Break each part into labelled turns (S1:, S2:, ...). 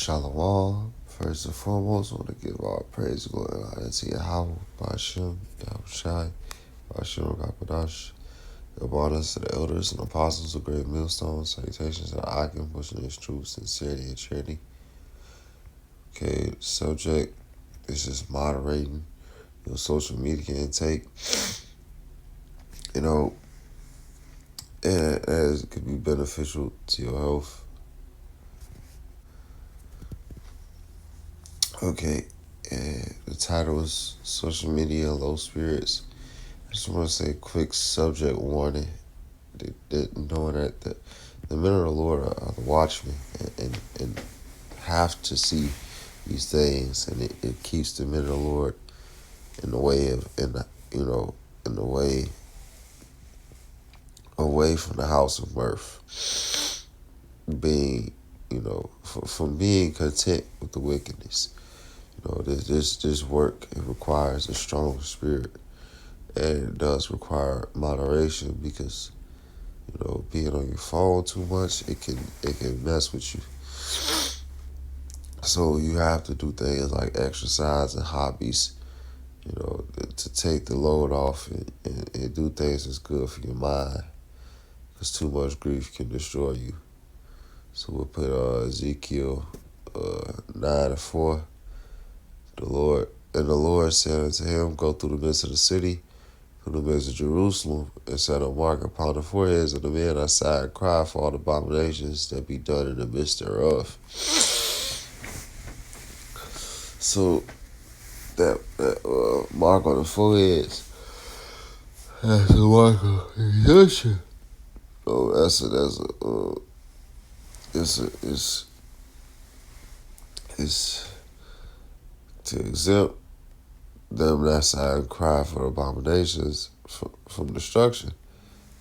S1: Shalom. First and foremost, I want to give all praise, glory, and honor to Yahweh, Ba'ashem, Yahushai, Ba'ashem, Rakadash. Give honors to the elders and apostles of Great Millstone. Salutations to the Akim, pushing his truth, sincerity, and charity. Okay, subject is just moderating your social media intake. And as it could be beneficial to your health. Okay, and the title is Social Media and Low Spirits. I just want to say quick subject warning, knowing that the men of the Lord are the watchmen and have to see these things, and it keeps the men of the Lord in the way away from the house of mirth, being from being content with the wickedness. This work, it requires a strong spirit, and it does require moderation because being on your phone too much, it can mess with you. So you have to do things like exercise and hobbies, to take the load off and do things that's good for your mind, because too much grief can destroy you. So we'll put Ezekiel 9:4. The Lord said unto him, Go through the midst of the city, through the midst of Jerusalem, and set a mark upon the foreheads of the men outside, and cry for all the abominations that be done in the midst thereof. So that mark on the foreheads, that's a mark of redemption. It's to exempt them that side and cry for abominations from destruction.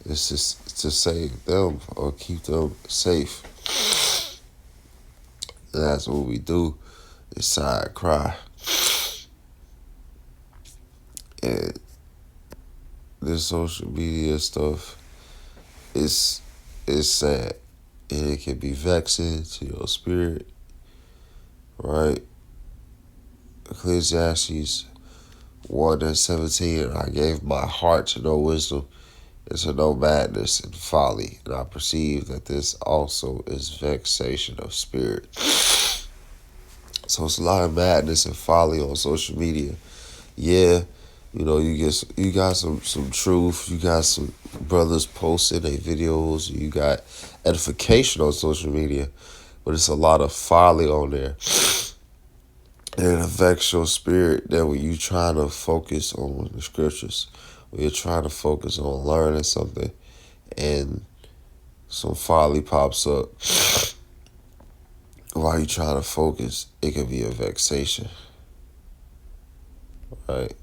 S1: It's just to save them or keep them safe. And that's what we do, is side cry. And this social media stuff is sad. And it can be vexing to your spirit, right? Ecclesiastes 1:17, I gave my heart to know wisdom and to know madness and folly, and I perceive that this also is vexation of spirit. So it's a lot of madness and folly on social media. Yeah, you got some truth, you got some brothers posting their videos, you got edification on social media, but it's a lot of folly on there. And it affects your spirit that when you trying to focus on the scriptures, when you're trying to focus on learning something, and some folly pops up while you trying to focus, it can be a vexation, right?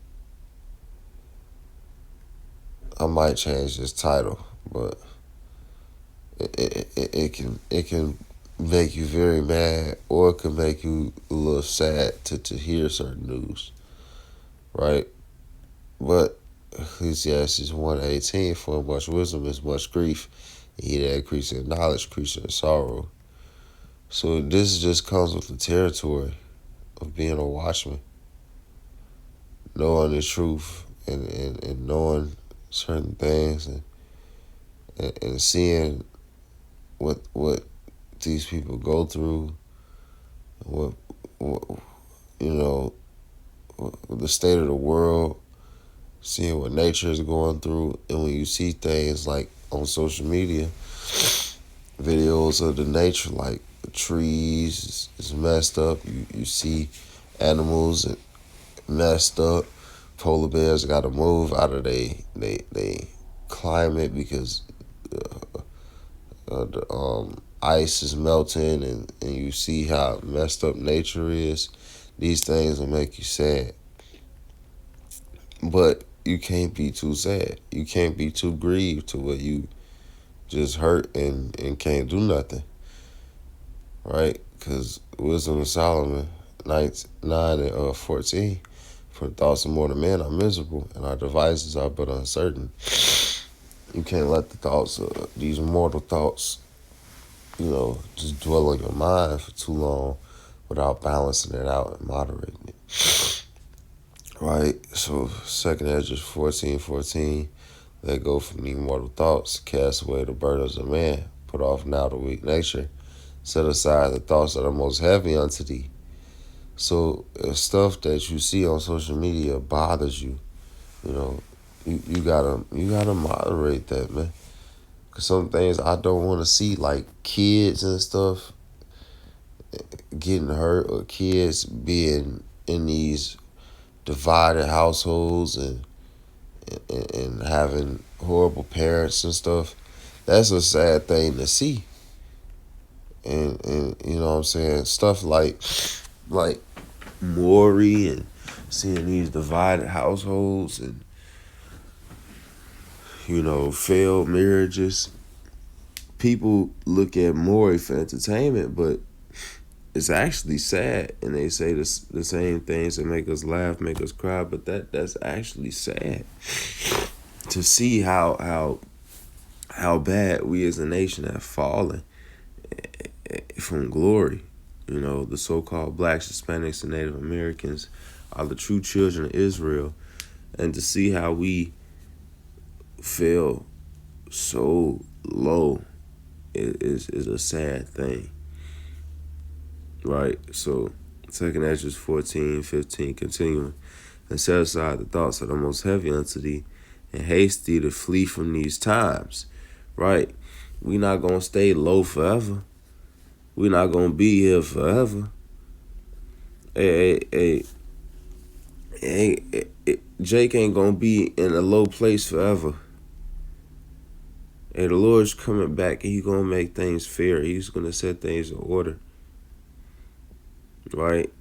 S1: I might change this title, but it can make you very mad, or it can make you a little sad to hear certain news, right? But Ecclesiastes 1:18, for much wisdom is much grief, and he that increases in knowledge increases in sorrow. So this just comes with the territory of being a watchman, knowing the truth and knowing certain things and seeing what these people go through, what the state of the world, seeing what nature is going through. And when you see things like on social media, videos of the nature, like the trees is messed up, you see animals messed up, polar bears got to move out of they climate because the ice is melting, and you see how messed up nature is. These things will make you sad. But you can't be too sad. You can't be too grieved to where you just hurt and can't do nothing, right? Because Wisdom of Solomon 9:14, for the thoughts of mortal men are miserable, and our devices are but uncertain. You can't let the thoughts of these mortal thoughts, just dwell on your mind for too long, without balancing it out and moderating it. Right? So 2nd Ezra 14:14, let go from the immortal thoughts, cast away the burdens of man, put off now the weak nature, set aside the thoughts that are most heavy unto thee. So if stuff that you see on social media bothers you, you gotta moderate that, man. Cause some things I don't want to see, like kids and stuff getting hurt, or kids being in these divided households and having horrible parents and stuff. That's a sad thing to see. And you know what I'm saying? Stuff like Maury, and seeing these divided households, and failed marriages. People look at Maury for entertainment, but it's actually sad, and they say the same things that make us laugh, make us cry, but that's actually sad to see how bad we as a nation have fallen from glory. The so-called blacks, Hispanics, and Native Americans are the true children of Israel, and to see how we fell so low is a sad thing. Right? So 2nd Ezra 14:15, continuing, and set aside the thoughts that are most heavy unto thee, and haste thee to flee from these times. Right? We not gonna stay low forever. We not gonna be here forever. Hey, Jake ain't gonna be in a low place forever. Hey, the Lord's coming back, and He's gonna make things fair. He's gonna set things in order. Right?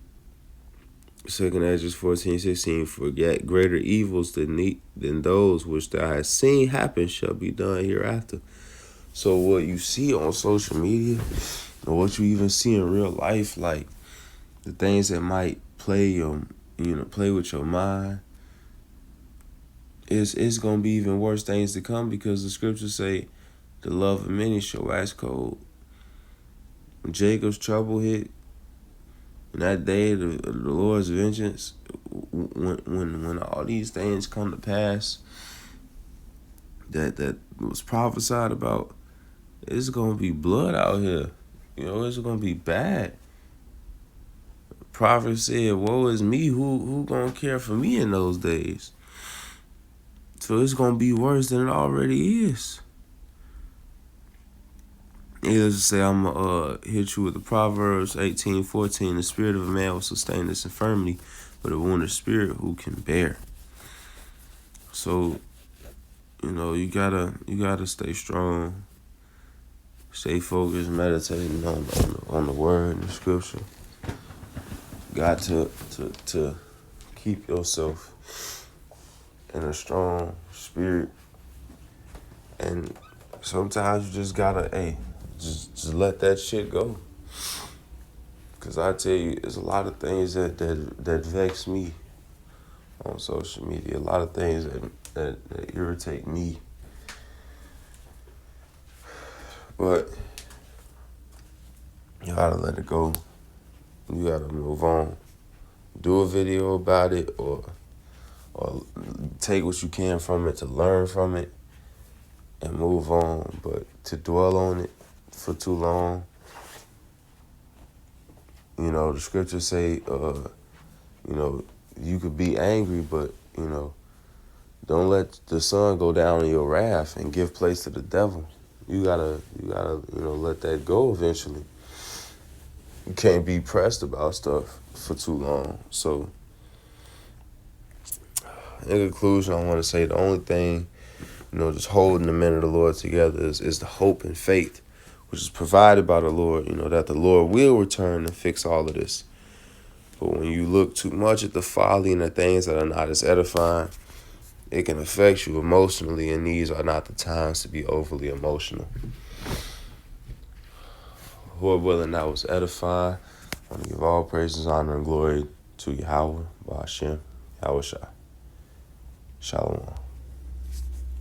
S1: 2nd Ezra 14:16, forget greater evils than those which thou hast seen happen shall be done hereafter. So what you see on social media, or what you even see in real life, like the things that might play with your mind, it's gonna be even worse things to come, because the scriptures say the love of many shall wax cold. When Jacob's trouble hit, in that day the Lord's vengeance, when all these things come to pass that was prophesied about, it's gonna be blood out here. It's gonna be bad. The prophet said, woe is me, who gonna care for me in those days? So it's gonna be worse than it already is. Let's just say I'm gonna hit you with the Proverbs 18:14. The spirit of a man will sustain this infirmity, but a wounded spirit who can bear. So, you gotta stay strong, stay focused, meditating on the word and the scripture. Got to keep yourself in a strong spirit, and sometimes you just gotta just let that shit go. Cause I tell you, there's a lot of things that vex me on social media. A lot of things that irritate me. But you gotta let it go. You gotta move on. Do a video about it, or take what you can from it to learn from it and move on. But to dwell on it for too long, the scriptures say, you could be angry, but, don't let the sun go down in your wrath and give place to the devil. You gotta, let that go eventually. You can't be pressed about stuff for too long. So, in conclusion, I want to say the only thing, just holding the men of the Lord together is the hope and faith, which is provided by the Lord, that the Lord will return and fix all of this. But when you look too much at the folly and the things that are not as edifying, it can affect you emotionally, and these are not the times to be overly emotional. Lord willing, that was edifying. I want to give all praises, honor, and glory to Yahweh, Ba'ashem, Yahushua. Shalom.